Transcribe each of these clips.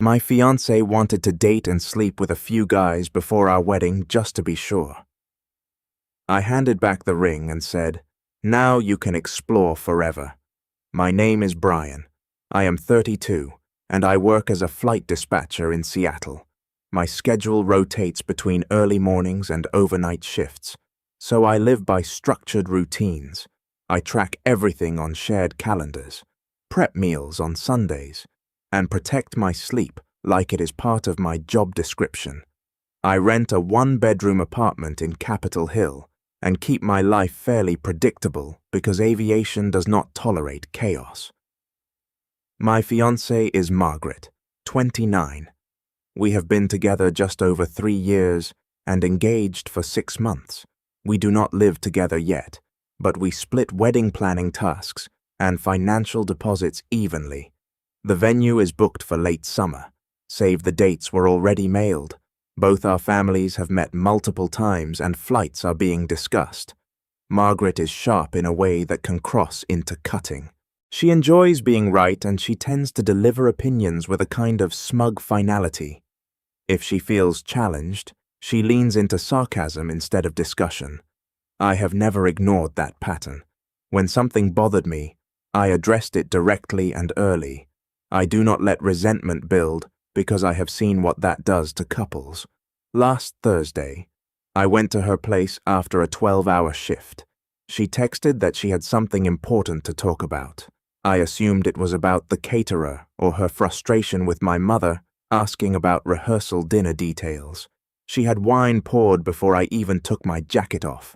My fiancé wanted to date and sleep with a few guys before our wedding just to be sure. I handed back the ring and said, "Now you can explore forever. My name is Brian. I am 32, and I work as a flight dispatcher in Seattle. My schedule rotates between early mornings and overnight shifts, so I live by structured routines. I track everything on shared calendars, prep meals on Sundays, and protect my sleep like it is part of my job description. I rent a one-bedroom apartment in Capitol Hill and keep my life fairly predictable because aviation does not tolerate chaos." My fiancée is Margaret, 29. We have been together just over 3 years and engaged for 6 months. We do not live together yet, but we split wedding planning tasks and financial deposits evenly. The venue is booked for late summer, save the dates were already mailed. Both our families have met multiple times and flights are being discussed. Margaret is sharp in a way that can cross into cutting. She enjoys being right and she tends to deliver opinions with a kind of smug finality. If she feels challenged, she leans into sarcasm instead of discussion. I have never ignored that pattern. When something bothered me, I addressed it directly and early. I do not let resentment build because I have seen what that does to couples. Last Thursday, I went to her place after a 12-hour shift. She texted that she had something important to talk about. I assumed it was about the caterer or her frustration with my mother asking about rehearsal dinner details. She had wine poured before I even took my jacket off.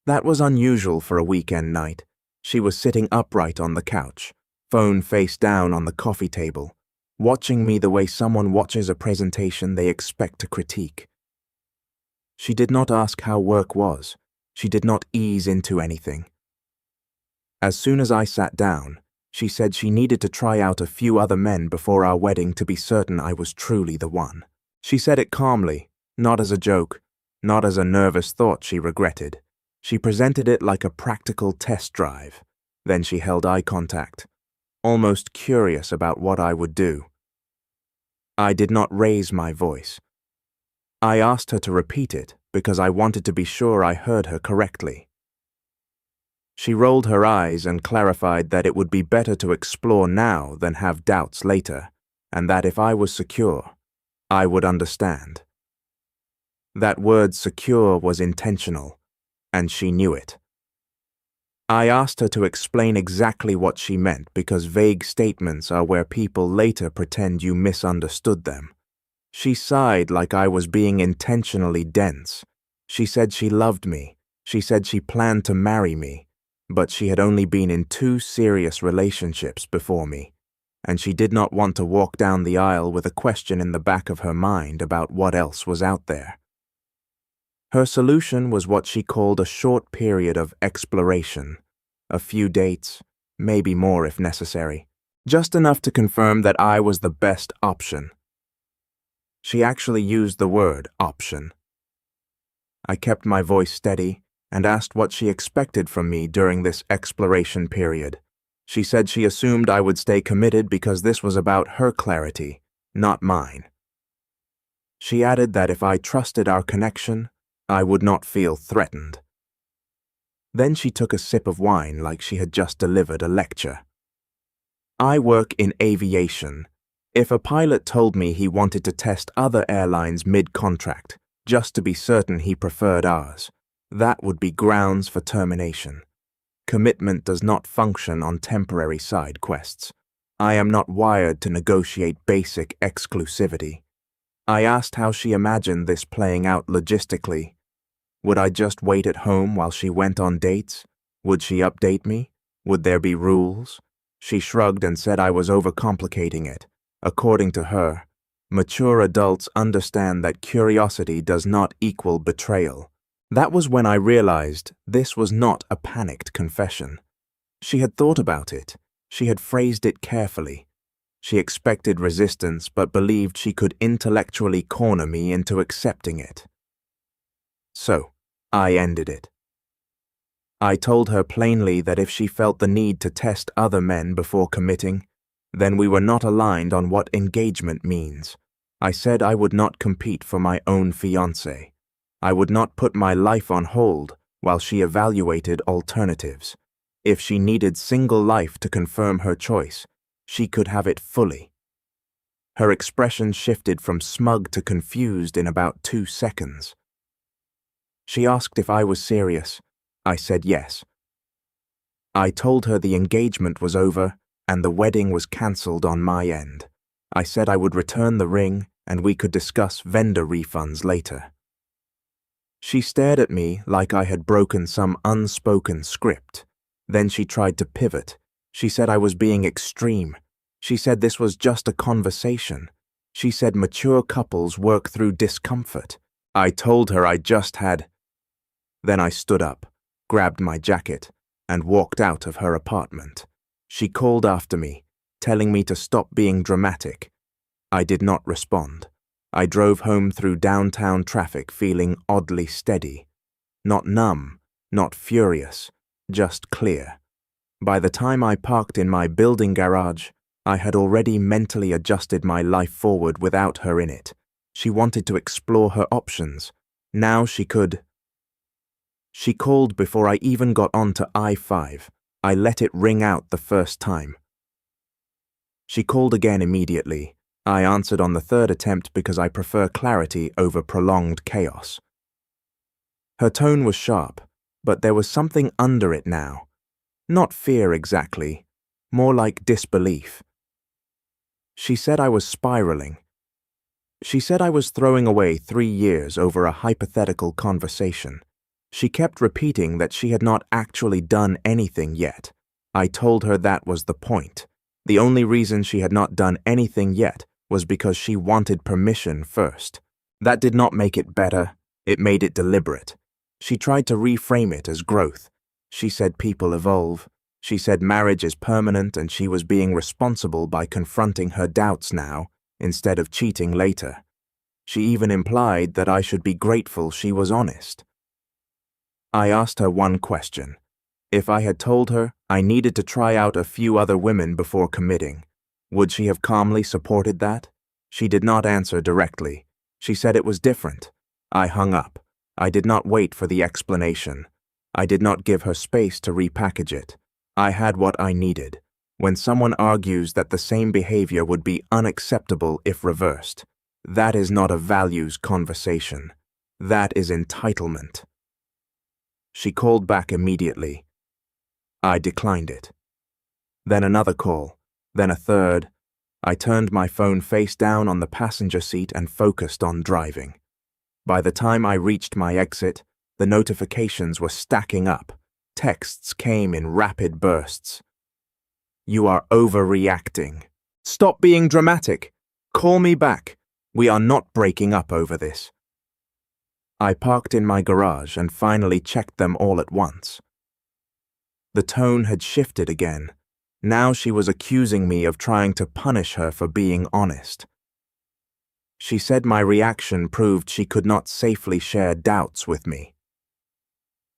That was unusual for a weekend night. She was sitting upright on the couch, phone face down on the coffee table, watching me the way someone watches a presentation they expect to critique. She did not ask how work was. She did not ease into anything. As soon as I sat down, she said she needed to try out a few other men before our wedding to be certain I was truly the one. She said it calmly, not as a joke, not as a nervous thought she regretted. She presented it like a practical test drive. Then she held eye contact, almost curious about what I would do. I did not raise my voice. I asked her to repeat it because I wanted to be sure I heard her correctly. She rolled her eyes and clarified that it would be better to explore now than have doubts later, and that if I was secure, I would understand. That word secure was intentional, and she knew it. I asked her to explain exactly what she meant because vague statements are where people later pretend you misunderstood them. She sighed like I was being intentionally dense. She said she loved me. She said she planned to marry me, but she had only been in 2 serious relationships before me, and she did not want to walk down the aisle with a question in the back of her mind about what else was out there. Her solution was what she called a short period of exploration, a few dates, maybe more if necessary, just enough to confirm that I was the best option. She actually used the word option. I kept my voice steady and asked what she expected from me during this exploration period. She said she assumed I would stay committed because this was about her clarity, not mine. She added that if I trusted our connection, I would not feel threatened. Then she took a sip of wine like she had just delivered a lecture. I work in aviation. If a pilot told me he wanted to test other airlines mid-contract, just to be certain he preferred ours, that would be grounds for termination. Commitment does not function on temporary side quests. I am not wired to negotiate basic exclusivity. I asked how she imagined this playing out logistically. Would I just wait at home while she went on dates? Would she update me? Would there be rules? She shrugged and said I was overcomplicating it. According to her, mature adults understand that curiosity does not equal betrayal. That was when I realized this was not a panicked confession. She had thought about it. She had phrased it carefully. She expected resistance but believed she could intellectually corner me into accepting it. So, I ended it. I told her plainly that if she felt the need to test other men before committing, Then we were not aligned on what engagement means. I said I would not compete for my own fiancé. I would not put my life on hold while she evaluated alternatives. If she needed single life to confirm her choice, she could have it fully. Her expression shifted from smug to confused in about 2 seconds. She asked if I was serious. I said yes. I told her the engagement was over and the wedding was cancelled on my end. I said I would return the ring and we could discuss vendor refunds later. She stared at me like I had broken some unspoken script. Then she tried to pivot. She said I was being extreme. She said this was just a conversation. She said mature couples work through discomfort. I told her I just had. Then I stood up, grabbed my jacket, and walked out of her apartment. She called after me, telling me to stop being dramatic. I did not respond. I drove home through downtown traffic feeling oddly steady. Not numb, not furious, just clear. By the time I parked in my building garage, I had already mentally adjusted my life forward without her in it. She wanted to explore her options. Now she could. She called before I even got onto I-5. I let it ring out the first time. She called again immediately. I answered on the third attempt because I prefer clarity over prolonged chaos. Her tone was sharp, but there was something under it now. Not fear exactly, more like disbelief. She said I was spiraling. She said I was throwing away 3 years over a hypothetical conversation. She kept repeating that she had not actually done anything yet. I told her that was the point. The only reason she had not done anything yet was because she wanted permission first. That did not make it better. It made it deliberate. She tried to reframe it as growth. She said people evolve. She said marriage is permanent and she was being responsible by confronting her doubts now instead of cheating later. She even implied that I should be grateful she was honest. I asked her one question. If I had told her I needed to try out a few other women before committing, would she have calmly supported that? She did not answer directly. She said it was different. I hung up. I did not wait for the explanation. I did not give her space to repackage it. I had what I needed. When someone argues that the same behavior would be unacceptable if reversed, that is not a values conversation. That is entitlement. She called back immediately. I declined it. Then another call, then a third. I turned my phone face down on the passenger seat and focused on driving. By the time I reached my exit, the notifications were stacking up. Texts came in rapid bursts. You are overreacting. Stop being dramatic. Call me back. We are not breaking up over this. I parked in my garage and finally checked them all at once. The tone had shifted again. Now she was accusing me of trying to punish her for being honest. She said my reaction proved she could not safely share doubts with me.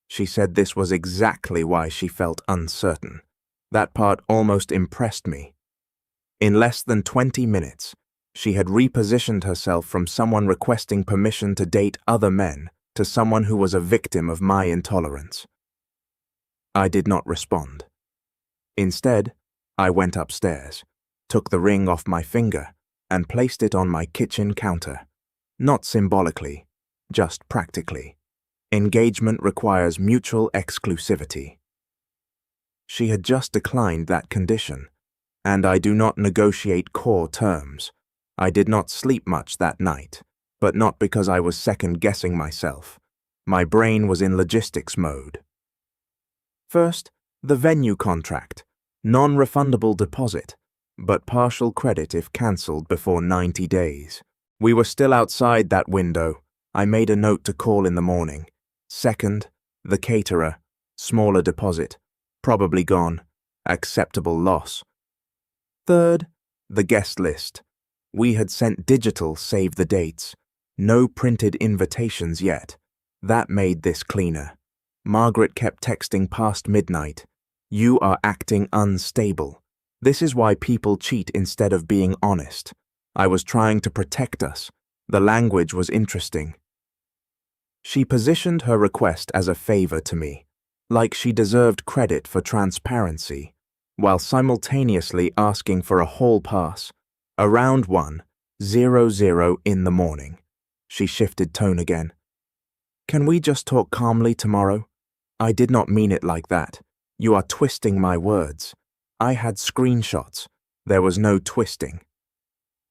She said this was exactly why she felt uncertain. That part almost impressed me. In less than 20 minutes, she had repositioned herself from someone requesting permission to date other men to someone who was a victim of my intolerance. I did not respond. Instead, I went upstairs, took the ring off my finger, and placed it on my kitchen counter. Not symbolically, just practically. Engagement requires mutual exclusivity. She had just declined that condition, and I do not negotiate core terms. I did not sleep much that night, but not because I was second-guessing myself. My brain was in logistics mode. First, the venue contract, non-refundable deposit, but partial credit if cancelled before 90 days. We were still outside that window. I made a note to call in the morning. Second, the caterer, smaller deposit, probably gone, acceptable loss. Third, the guest list. We had sent digital save the dates. No printed invitations yet. That made this cleaner. Margaret kept texting past midnight. You are acting unstable. This is why people cheat instead of being honest. I was trying to protect us. The language was interesting. She positioned her request as a favor to me, like she deserved credit for transparency, while simultaneously asking for a hall pass. Around 1:00 in the morning. She shifted tone again. Can we just talk calmly tomorrow? I did not mean it like that. You are twisting my words. I had screenshots. There was no twisting.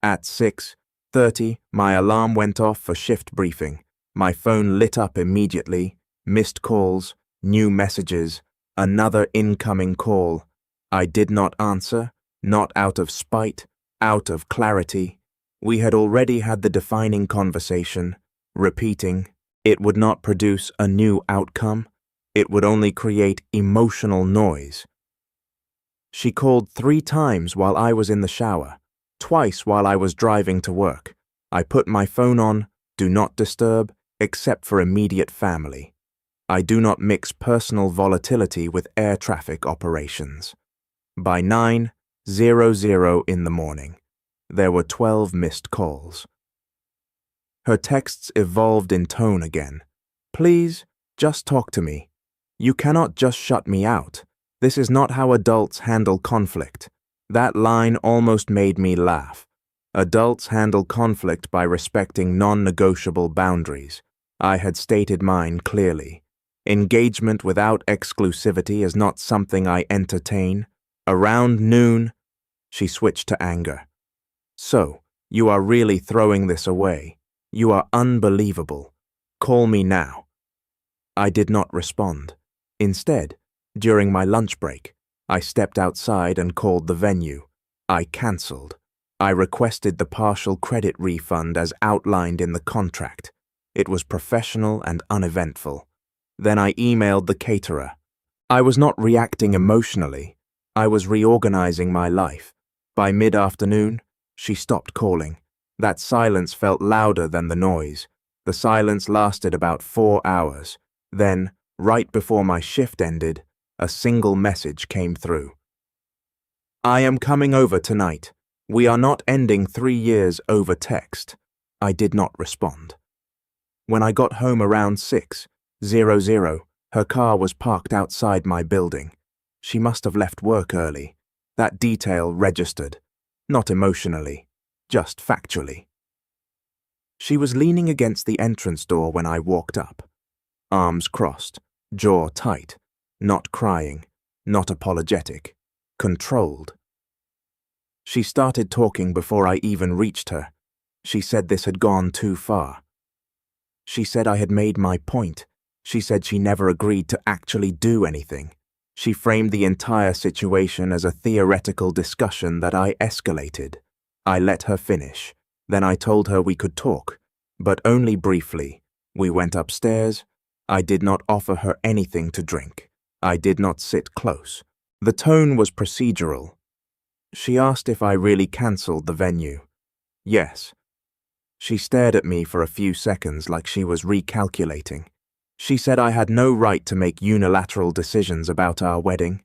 At 6:30, my alarm went off for shift briefing. My phone lit up immediately. Missed calls, new messages, another incoming call. I did not answer, not out of spite, out of clarity. We had already had the defining conversation. Repeating, it would not produce a new outcome. It would only create emotional noise. She called 3 times while I was in the shower, twice while I was driving to work. I put my phone on, do not disturb, except for immediate family. I do not mix personal volatility with air traffic operations. By 9:00 in the morning, there were 12 missed calls. Her texts evolved in tone again. Please, just talk to me. You cannot just shut me out. This is not how adults handle conflict. That line almost made me laugh. Adults handle conflict by respecting non-negotiable boundaries. I had stated mine clearly. Engagement without exclusivity is not something I entertain. Around noon, she switched to anger. So, you are really throwing this away. You are unbelievable. Call me now. I did not respond. Instead, during my lunch break, I stepped outside and called the venue. I cancelled. I requested the partial credit refund as outlined in the contract. It was professional and uneventful. Then I emailed the caterer. I was not reacting emotionally. I was reorganizing my life. By mid-afternoon, she stopped calling. That silence felt louder than the noise. The silence lasted about 4 hours. Then, right before my shift ended, a single message came through. I am coming over tonight. We are not ending 3 years over text. I did not respond. When I got home around 6:00, her car was parked outside my building. She must have left work early. That detail registered. Not emotionally, just factually. She was leaning against the entrance door when I walked up. Arms crossed, jaw tight, not crying, not apologetic, controlled. She started talking before I even reached her. She said this had gone too far. She said I had made my point. She said she never agreed to actually do anything. She framed the entire situation as a theoretical discussion that I escalated. I let her finish. Then I told her we could talk, but only briefly. We went upstairs. I did not offer her anything to drink. I did not sit close. The tone was procedural. She asked if I really cancelled the venue. Yes. She stared at me for a few seconds like she was recalculating. She said I had no right to make unilateral decisions about our wedding.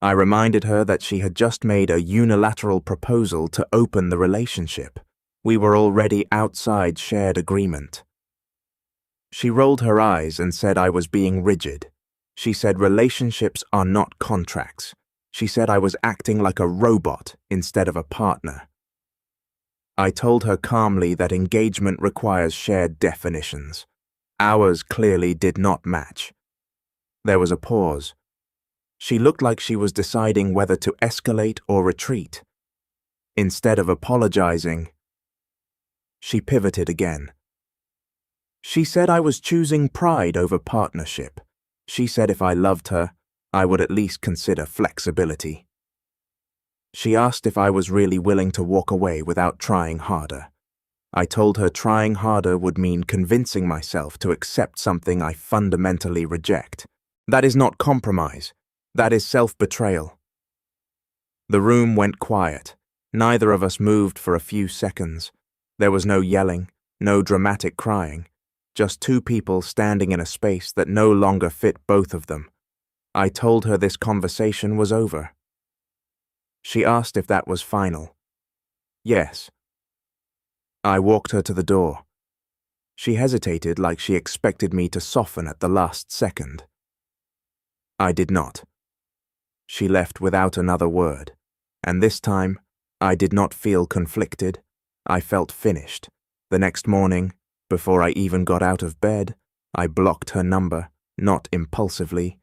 I reminded her that she had just made a unilateral proposal to open the relationship. We were already outside shared agreement. She rolled her eyes and said I was being rigid. She said relationships are not contracts. She said I was acting like a robot instead of a partner. I told her calmly that engagement requires shared definitions. Ours clearly did not match. There was a pause. She looked like she was deciding whether to escalate or retreat. Instead of apologizing, she pivoted again. She said I was choosing pride over partnership. She said if I loved her, I would at least consider flexibility. She asked if I was really willing to walk away without trying harder. I told her trying harder would mean convincing myself to accept something I fundamentally reject. That is not compromise. That is self-betrayal. The room went quiet. Neither of us moved for a few seconds. There was no yelling, no dramatic crying, just 2 people standing in a space that no longer fit both of them. I told her this conversation was over. She asked if that was final. Yes. I walked her to the door. She hesitated like she expected me to soften at the last second. I did not. She left without another word, and this time, I did not feel conflicted. I felt finished. The next morning, before I even got out of bed, I blocked her number, not impulsively.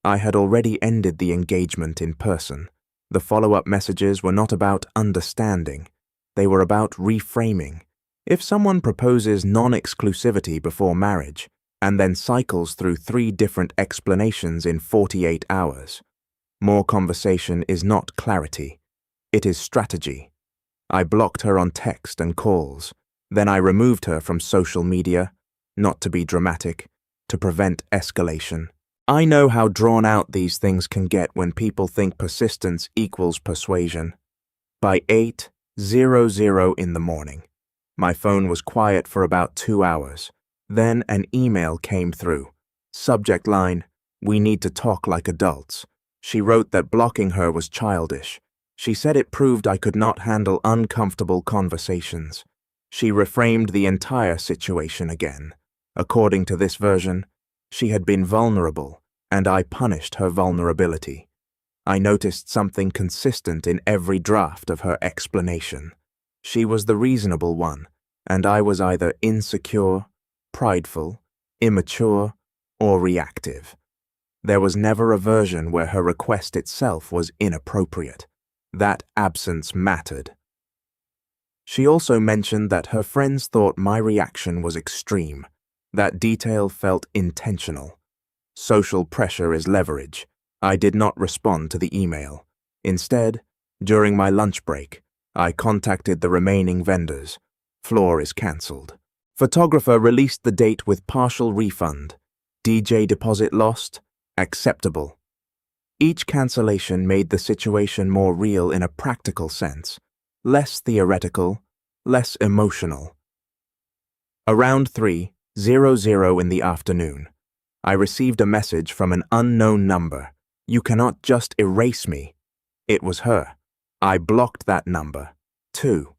I had already ended the engagement in person. The follow-up messages were not about understanding. They were about reframing. If someone proposes non-exclusivity before marriage, and then cycles through 3 different explanations in 48 hours, more conversation is not clarity. It is strategy. I blocked her on text and calls. Then I removed her from social media, not to be dramatic, to prevent escalation. I know how drawn out these things can get when people think persistence equals persuasion. By 8:00 in the morning, my phone was quiet for about 2 hours. Then an email came through. Subject line, "We need to talk like adults." She wrote that blocking her was childish. She said it proved I could not handle uncomfortable conversations. She reframed the entire situation again. According to this version, she had been vulnerable, and I punished her vulnerability. I noticed something consistent in every draft of her explanation. She was the reasonable one, and I was either insecure, prideful, immature, or reactive. There was never a version where her request itself was inappropriate. That absence mattered. She also mentioned that her friends thought my reaction was extreme. That detail felt intentional. Social pressure is leverage. I did not respond to the email. Instead, during my lunch break, I contacted the remaining vendors. Floor is cancelled. Photographer released the date with partial refund. DJ deposit lost. Acceptable. Each cancellation made the situation more real in a practical sense, less theoretical, less emotional. Around 3:00 in the afternoon, I received a message from an unknown number. "You cannot just erase me." It was her. I blocked that number, too.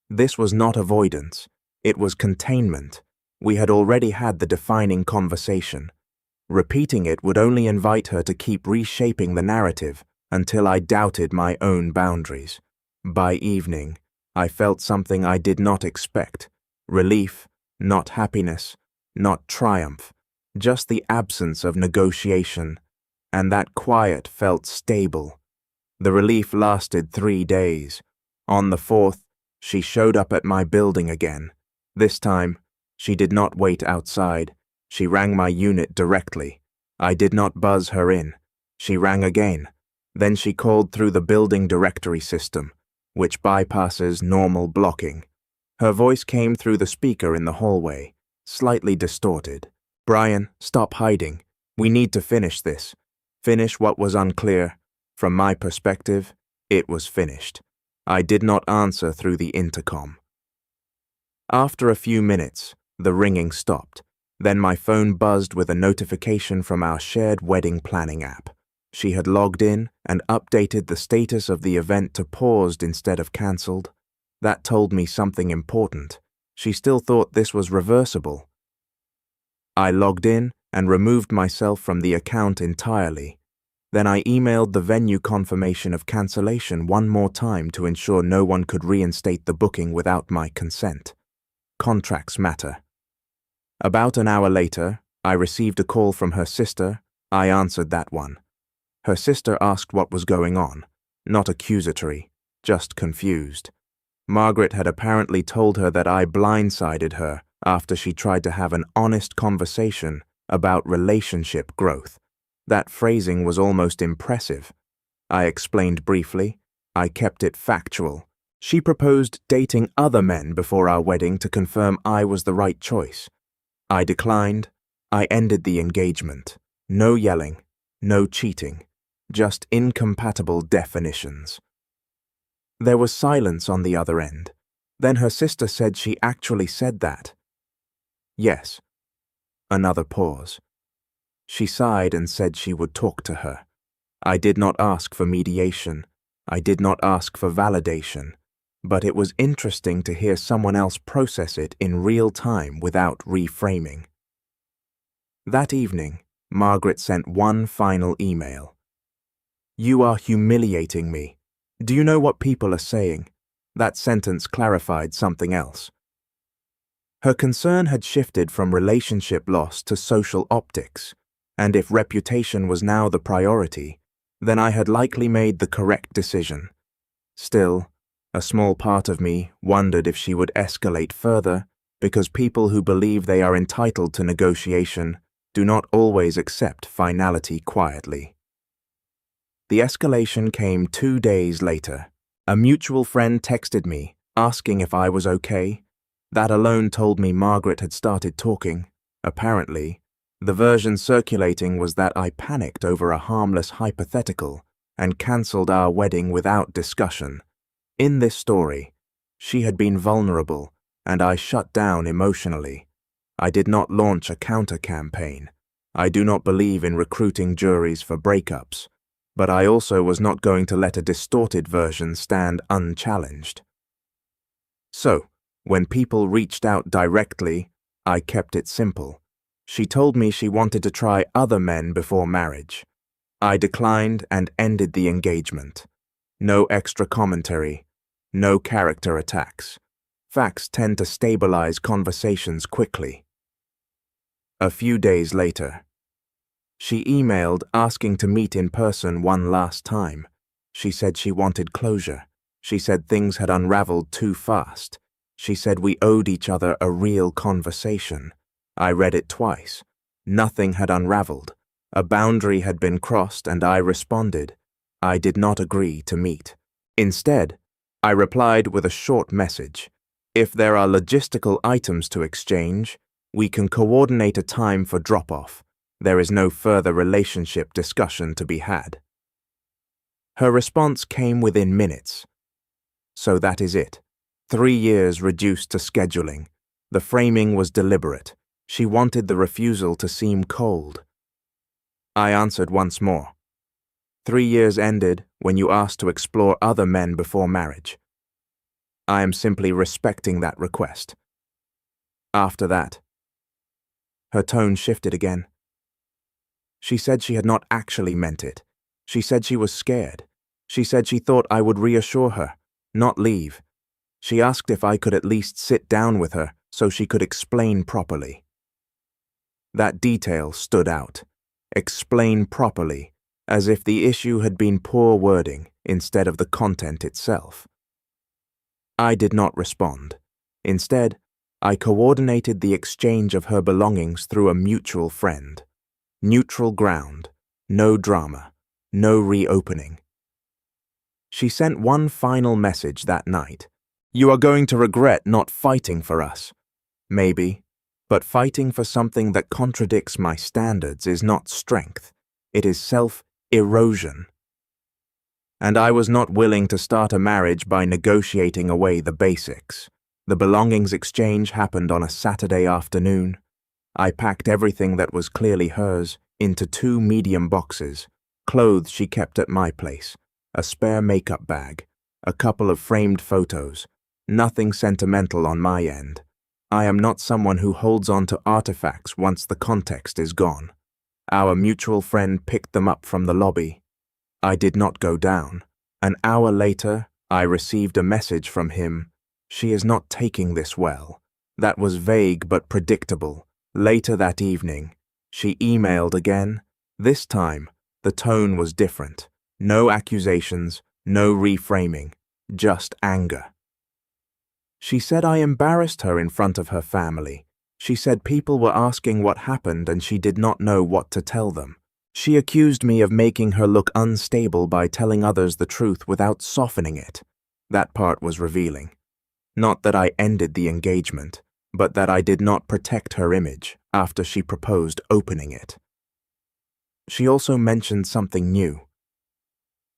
This was not avoidance. It was containment. We had already had the defining conversation. Repeating it would only invite her to keep reshaping the narrative until I doubted my own boundaries. By evening, I felt something I did not expect. Relief, not happiness, not triumph, just the absence of negotiation. And that quiet felt stable. The relief lasted 3 days. On the 4th, she showed up at my building again. This time, she did not wait outside. She rang my unit directly. I did not buzz her in. She rang again. Then she called through the building directory system, which bypasses normal blocking. Her voice came through the speaker in the hallway, slightly distorted. "Brian, stop hiding. We need to finish this. Finish what was unclear. From my perspective, it was finished." I did not answer through the intercom. After a few minutes, the ringing stopped. Then my phone buzzed with a notification from our shared wedding planning app. She had logged in and updated the status of the event to paused instead of cancelled. That told me something important. She still thought this was reversible. I logged in and removed myself from the account entirely. Then I emailed the venue confirmation of cancellation one more time to ensure no one could reinstate the booking without my consent. Contracts matter. About an hour later, I received a call from her sister. I answered that one. Her sister asked what was going on, not accusatory, just confused. Margaret had apparently told her that I blindsided her after she tried to have an honest conversation about relationship growth. That phrasing was almost impressive. I explained briefly. I kept it factual. She proposed dating other men before our wedding to confirm I was the right choice. I declined. I ended the engagement. No yelling, no cheating, just incompatible definitions. There was silence on the other end. Then her sister said she actually said that. Yes. Another pause. She sighed and said she would talk to her. I did not ask for mediation. I did not ask for validation, but it was interesting to hear someone else process it in real time without reframing. That evening, Margaret sent one final email. "You are humiliating me. Do you know what people are saying?" That sentence clarified something else. Her concern had shifted from relationship loss to social optics, and if reputation was now the priority, then I had likely made the correct decision. Still, a small part of me wondered if she would escalate further, because people who believe they are entitled to negotiation do not always accept finality quietly. The escalation came 2 days later. A mutual friend texted me, asking if I was okay. That alone told me Margaret had started talking. Apparently, the version circulating was that I panicked over a harmless hypothetical and cancelled our wedding without discussion. In this story, she had been vulnerable, and I shut down emotionally. I did not launch a counter-campaign. I do not believe in recruiting juries for breakups, but I also was not going to let a distorted version stand unchallenged. So, when people reached out directly, I kept it simple. She told me she wanted to try other men before marriage. I declined and ended the engagement. No extra commentary, no character attacks. Facts tend to stabilize conversations quickly. A few days later, she emailed asking to meet in person one last time. She said she wanted closure. She said things had unraveled too fast. She said we owed each other a real conversation. I read it twice. Nothing had unraveled. A boundary had been crossed, and I responded. I did not agree to meet. Instead, I replied with a short message. If there are logistical items to exchange, we can coordinate a time for drop-off. There is no further relationship discussion to be had. Her response came within minutes. So that is it. 3 years reduced to scheduling. The framing was deliberate. She wanted the refusal to seem cold. I answered once more. 3 years ended when you asked to explore other men before marriage. I am simply respecting that request. After that, her tone shifted again. She said she had not actually meant it. She said she was scared. She said she thought I would reassure her, not leave. She asked if I could at least sit down with her so she could explain properly. That detail stood out. Explain properly, as if the issue had been poor wording instead of the content itself. I did not respond. Instead, I coordinated the exchange of her belongings through a mutual friend. Neutral ground, no drama, no reopening. She sent one final message that night. "You are going to regret not fighting for us." Maybe, but fighting for something that contradicts my standards is not strength. It is self-erosion. And I was not willing to start a marriage by negotiating away the basics. The belongings exchange happened on a Saturday afternoon. I packed everything that was clearly hers into 2 medium boxes, clothes she kept at my place, a spare makeup bag, a couple of framed photos, nothing sentimental on my end. I am not someone who holds on to artifacts once the context is gone. Our mutual friend picked them up from the lobby. I did not go down. An hour later, I received a message from him. "She is not taking this well." That was vague but predictable. Later that evening, she emailed again. This time, the tone was different. No accusations, no reframing, just anger. She said I embarrassed her in front of her family. She said people were asking what happened and she did not know what to tell them. She accused me of making her look unstable by telling others the truth without softening it. That part was revealing. Not that I ended the engagement, but that I did not protect her image after she proposed opening it. She also mentioned something new.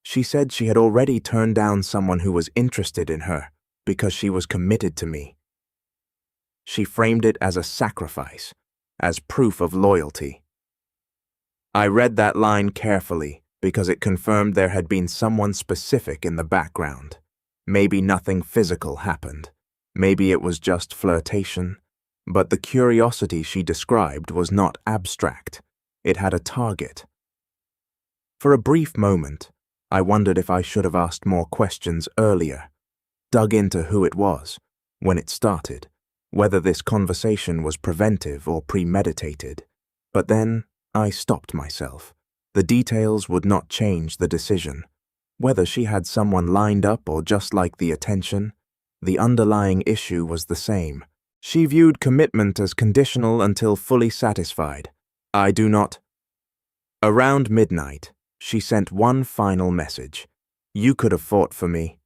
She said she had already turned down someone who was interested in her because she was committed to me. She framed it as a sacrifice, as proof of loyalty. I read that line carefully, because it confirmed there had been someone specific in the background. Maybe nothing physical happened. Maybe it was just flirtation. But the curiosity she described was not abstract. It had a target. For a brief moment, I wondered if I should have asked more questions earlier, dug into who it was, when it started, whether this conversation was preventive or premeditated. But then I stopped myself. The details would not change the decision. Whether she had someone lined up or just liked the attention, the underlying issue was the same. She viewed commitment as conditional until fully satisfied. I do not. Around midnight, she sent one final message. You could have fought for me.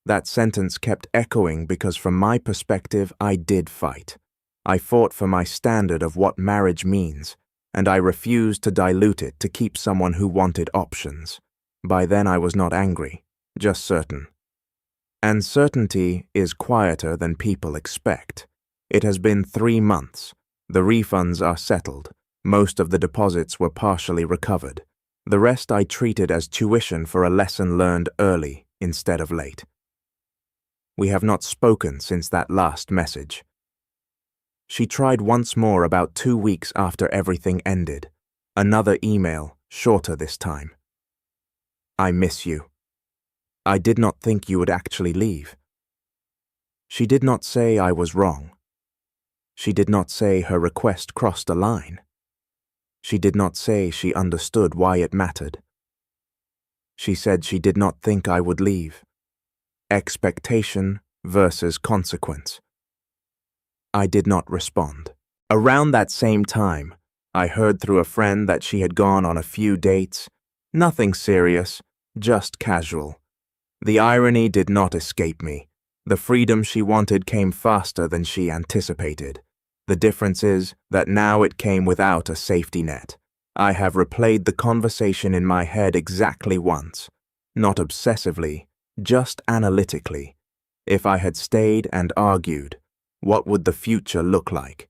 That sentence kept echoing because from my perspective, I did fight. I fought for my standard of what marriage means, and I refused to dilute it to keep someone who wanted options. By then I was not angry, just certain. And certainty is quieter than people expect. It has been 3 months. The refunds are settled. Most of the deposits were partially recovered. The rest I treated as tuition for a lesson learned early instead of late. We have not spoken since that last message. She tried once more about 2 weeks after everything ended. Another email, shorter this time. I miss you. I did not think you would actually leave. She did not say I was wrong. She did not say her request crossed a line. She did not say she understood why it mattered. She said she did not think I would leave. Expectation versus consequence. I did not respond. Around that same time, I heard through a friend that she had gone on a few dates. Nothing serious, just casual. The irony did not escape me. The freedom she wanted came faster than she anticipated. The difference is that now it came without a safety net. I have replayed the conversation in my head exactly once. Not obsessively, just analytically. If I had stayed and argued, what would the future look like?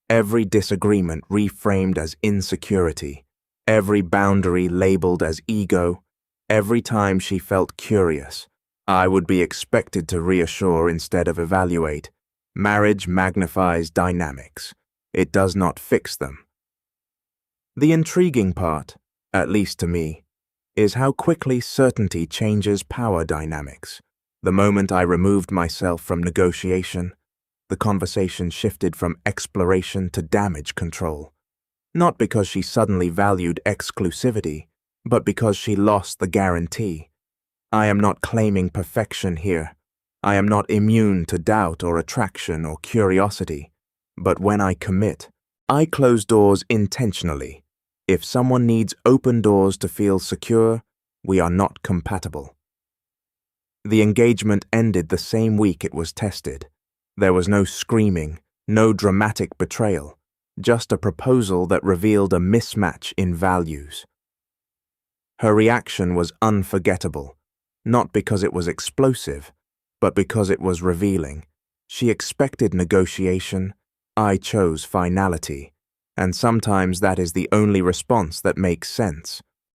Every disagreement reframed as insecurity. Every boundary labeled as ego. Every time she felt curious, I would be expected to reassure instead of evaluate. Marriage magnifies dynamics. It does not fix them. The intriguing part, at least to me, is how quickly certainty changes power dynamics. The moment I removed myself from negotiation, the conversation shifted from exploration to damage control. Not because she suddenly valued exclusivity, but because she lost the guarantee. I am not claiming perfection here. I am not immune to doubt or attraction or curiosity. But when I commit, I close doors intentionally. If someone needs open doors to feel secure, we are not compatible. The engagement ended the same week it was tested. There was no screaming, no dramatic betrayal, just a proposal that revealed a mismatch in values. Her reaction was unforgettable, not because it was explosive, but because it was revealing. She expected negotiation, I chose finality, and sometimes that is the only response that makes sense.